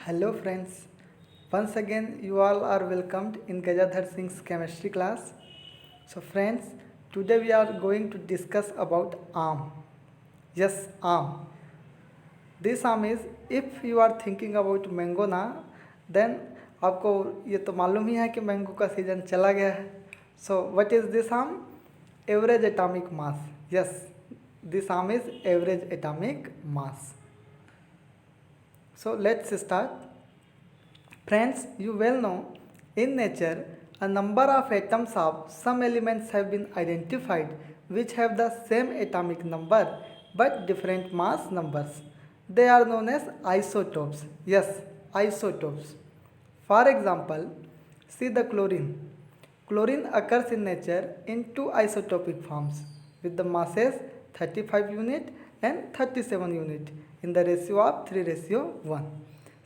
Hello friends, once again you all are welcomed in Gajadhar Singh's chemistry class. So friends, today we are going to discuss about arm. Yes, arm. This arm is, if you are thinking about mango ना, then आपको ये तो मालूम ही है कि mango का season चला गया है. So what is this arm? Average atomic mass. Yes, this arm is average atomic mass. So let's start. Friends, you well know, in nature, a number of atoms of some elements have been identified which have the same atomic number but different mass numbers. They are known as isotopes. Yes, isotopes. For example, see the chlorine. Chlorine occurs in nature in two isotopic forms with the masses 35 unit and 37 unit in the ratio of 3:1.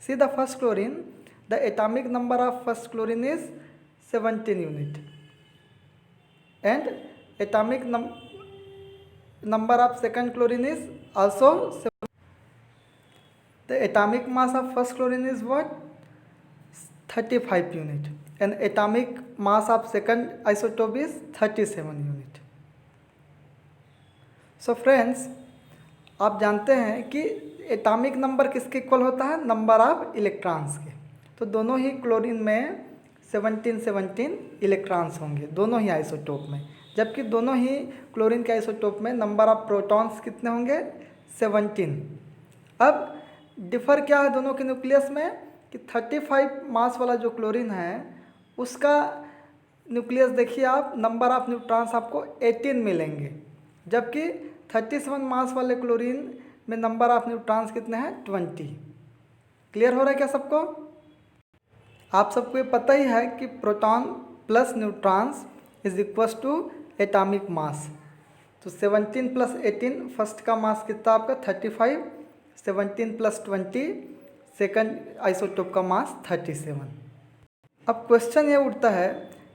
See the first chlorine, the atomic number of first chlorine is 17 unit and atomic number of second chlorine is also 7. The atomic mass of first chlorine is what? 35 unit and atomic mass of second isotope is 37 unit. So friends, आप जानते हैं कि atomic number किसके equal होता है? Number of electrons के. तो दोनों ही क्लोरीन में 17 इलेक्ट्रॉन्स होंगे दोनों ही आइसोटोप में, जबकि दोनों ही क्लोरीन के आइसोटोप में नंबर ऑफ प्रोटॉन्स कितने होंगे? 17. अब डिफ़र क्या है दोनों के न्यूक्लियस में कि 35 मास वाला जो क्लोरीन है उसका न्यूक्लियस देखिए आप, नंबर ऑफ न्यूट्रॉन्स आपको 18 मिलेंगे, जबकि 37 मास वाले क्लोरीन में नंबर ऑफ न्यूट्रॉन्स कितने हैं? 20. क्लियर हो रहा है क्या सबको? आप सबको ये पता ही है कि proton plus neutrons is equals to atomic mass. तो 17 प्लस 18 फर्स्ट का मास कितना आपका? 35. 17 प्लस 20 सेकंड आइसोटोप का मास 37. अब क्वेश्चन ये उठता है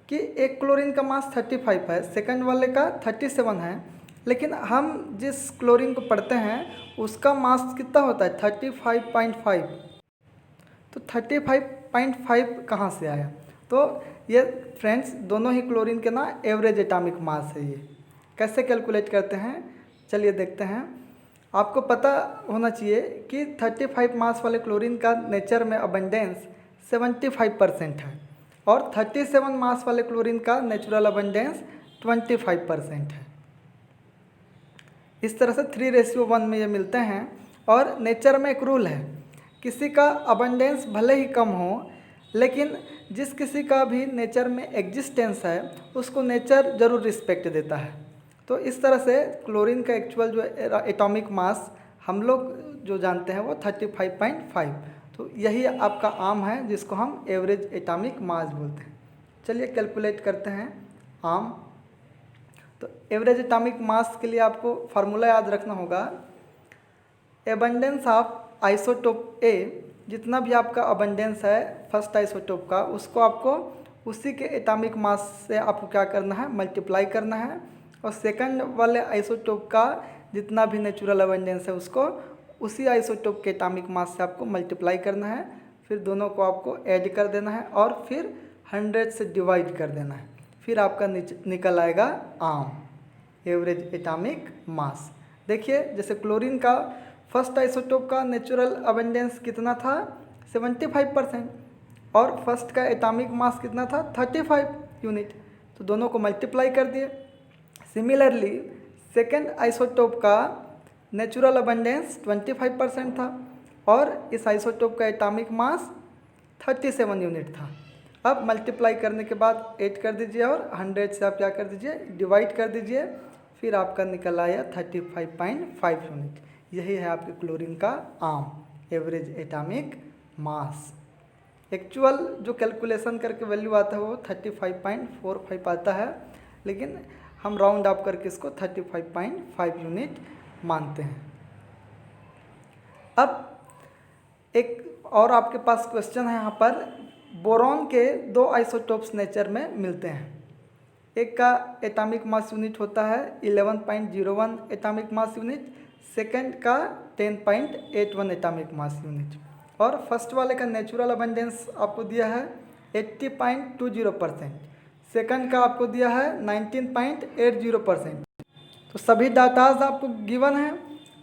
कि एक क्लोरीन का मास 35 है, सेकंड वाले का 37 है, लेकिन हम जिस क्लोरीन को पढ़ते हैं उसका मास कितना होता है? 35.5. तो 35.5 कहाँ से आया? तो ये फ्रेंड्स दोनों ही क्लोरीन के ना एवरेज एटॉमिक मास है. ये कैसे कैलकुलेट करते हैं चलिए देखते हैं. आपको पता होना चाहिए कि 35 मास वाले क्लोरीन का नेचर में अबंडेंस 75% है और 37 मास वाले क्लोरीन का नेचुरल अबंडेंस 25% है. इस तरह से 3:1 में ये मिलते हैं. और नेचर में एक रूल है, किसी का अबंडेंस भले ही कम हो, लेकिन जिस किसी का भी नेचर में एग्जिस्टेंस है उसको नेचर ज़रूर रिस्पेक्ट देता है. तो इस तरह से क्लोरीन का एक्चुअल जो एटॉमिक मास हम लोग जो जानते हैं वो 35.5. तो यही आपका आर्म है जिसको हम एवरेज एटॉमिक मास बोलते हैं. चलिए कैलकुलेट करते हैं आर्म. तो एवरेज एटॉमिक मास के लिए आपको फार्मूला याद रखना होगा. एबंडेंस ऑफ आइसोटोप ए, जितना भी आपका अबंडेंस है फर्स्ट आइसोटोप का, उसको आपको उसी के एटॉमिक मास से आपको क्या करना है? मल्टीप्लाई करना है. और सेकंड वाले आइसोटोप का जितना भी नेचुरल अबंडेंस है उसको उसी आइसोटोप के एटॉमिक मास से आपको मल्टीप्लाई करना है. फिर दोनों को आपको ऐड कर देना है और फिर 100 से डिवाइड कर देना है. फिर आपका निकल आएगा आर्म, एवरेज एटॉमिक मास. देखिए जैसे क्लोरीन का फर्स्ट आइसोटोप का नेचुरल अबंडेंस कितना था? 75% और फर्स्ट का एटॉमिक मास कितना था? 35 यूनिट. तो दोनों को मल्टीप्लाई कर दिए. सिमिलरली सेकेंड आइसोटोप का नेचुरल अबंडेंस 25% था और इस आइसोटोप का एटॉमिक मास 37 यूनिट था. अब मल्टीप्लाई करने के बाद 8 कर दीजिए और 100 से आप क्या कर दीजिए? डिवाइड कर दीजिए. फिर आपका निकल आया 35.5 यूनिट. यही है आपके क्लोरीन का arm, average atomic mass. Actual जो कैलकुलेशन करके वैल्यू आता है वो 35.45 आता है, लेकिन हम राउंड अप करके इसको 35.5 यूनिट मानते हैं. अब एक और आपके पास क्वेश्चन है यहाँ पर. बोरॉन के दो आइसोटोप्स नेचर में मिलते हैं. एक का एटॉमिक मास यूनिट होता है 11.01 एटॉमिक मास यूनिट, सेकंड का 10.81 एटॉमिक मास यूनिट. और फर्स्ट वाले का नेचुरल अबंडेंस आपको दिया है 80.20%, सेकंड का आपको दिया है 19.80%। तो सभी डाटाज आपको गिवन है।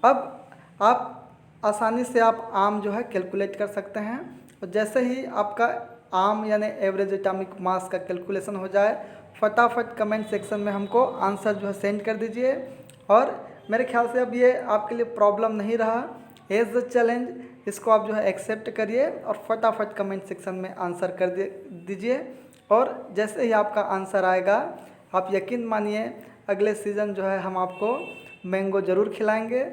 अब आप आसानी से आप आर्म जो है कैलकुलेट कर सकते हैं। और जैसे ही आपका आर्म यानी एवरेज एटॉमिक मास का कैलकुलेशन हो जाए, फटाफट कमेंट सेक्शन में हमको आंसर जो है सेंड कर दीजिए। और मेरे ख्याल से अब ये आपके लिए प्रॉब्लम नहीं रहा, एज द चैलेंज इसको आप जो है एक्सेप्ट करिए और फटाफट कमेंट सेक्शन में आंसर कर दीजिए। और जैसे ही आपका आंसर आएगा, आप यकीन मानिए अगले सीज़न जो है हम आपको मैंगो ज़रूर खिलाएंगे।